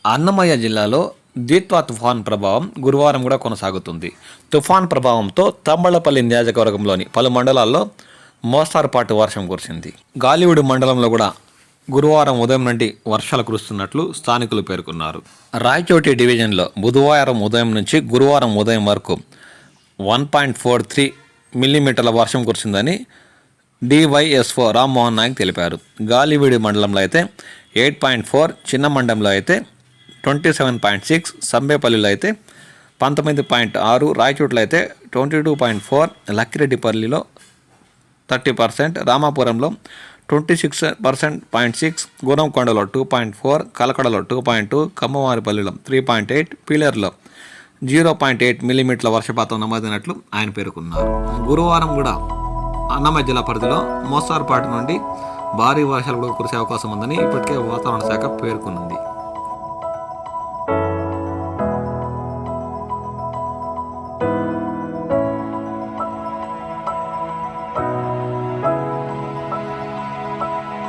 అన్నమయ్య జిల్లాలో ద్విత్వా తుఫాన్ ప్రభావం గురువారం కూడా కొనసాగుతుంది. తుఫాన్ ప్రభావంతో తంబళ్లపల్లి నియోజకవర్గంలోని పలు మండలాల్లో మోస్తారుపాటు వర్షం కురిసింది. గాలివీడు మండలంలో కూడా గురువారం ఉదయం నుండి వర్షాలు కురుస్తున్నట్లు స్థానికులు పేర్కొన్నారు. రాయచోటి డివిజన్లో బుధవారం ఉదయం నుంచి గురువారం ఉదయం వరకు 1.43 మిల్లీమీటర్ల వర్షం కురిసిందని డివైఎస్ఓ రామ్మోహన్ నాయక్ తెలిపారు. గాలివీడి మండలంలో అయితే 8.4, చిన్న మండలంలో అయితే 27.6, సంబేపల్లిలో అయితే 19.6, రాయచోట్లో అయితే 22.4, లక్కిరెడ్డిపల్లిలో 30%, రామాపురంలో 26%.6, గురంకొండలో 2.4, కలకడలో 2.2, కమ్మవారిపల్లిలో 3.8, పీలేరులో 0.8 మిల్లీమీటర్ల వర్షపాతం నమోదైనట్లు ఆయన పేర్కొన్నారు. గురువారం కూడా అన్నమయ్య జిల్లా పరిధిలో మోస్తారుపాటు నుండి భారీ వర్షాలు కూడా కురిసే అవకాశం ఉందని ఇప్పటికే వాతావరణ శాఖ పేర్కొంది.